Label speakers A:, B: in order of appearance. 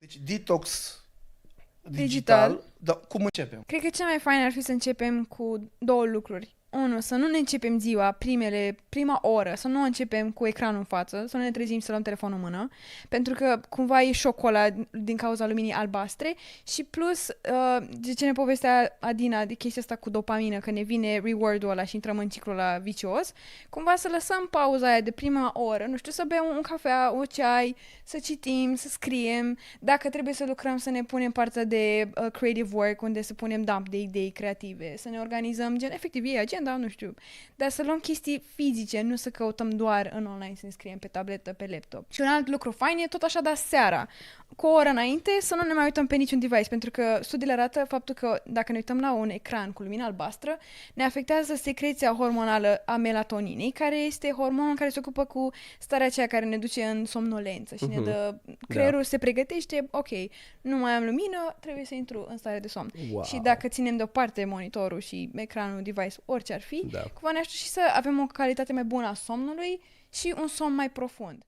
A: Deci detox digital. Dar cum începem?
B: Cred că cel mai fain ar fi să începem cu două lucruri. Unu, să nu ne începem ziua, prima oră, să nu începem cu ecranul în față, să nu ne trezim să luăm telefonul în mână, pentru că cumva e șocul ăla din cauza luminii albastre și plus, de ce ne povestea Adina de chestia asta cu dopamină, că ne vine reward-ul ăla și intrăm în ciclul ăla vicios, cumva să lăsăm pauza aia de prima oră, nu știu, să bem un cafea, o ceai, să citim, să scriem, dacă trebuie să lucrăm, să ne punem partea de creative work, unde să punem dump de idei creative, să ne organizăm, gen, efectiv, e agenda, nu știu, dar să luăm chestii fizice, nu să căutăm doar în online, să ne scriem pe tabletă, pe laptop. Și un alt lucru fain e tot așa, dar seara, cu o oră înainte, să nu ne mai uităm pe niciun device, pentru că studiile arată faptul că dacă ne uităm la un ecran cu lumină albastră, ne afectează secreția hormonală a melatoninei, care este hormonul care se ocupă cu starea aceea care ne duce în somnolență și ne dă, creierul se pregătește, ok, nu mai am lumină, trebuie să intru în stare de somn.
C: Wow.
B: Și dacă ținem deoparte monitorul și ecranul, device, orice ar fi, cumva ne ajută și să avem o calitate mai bună a somnului și un somn mai profund.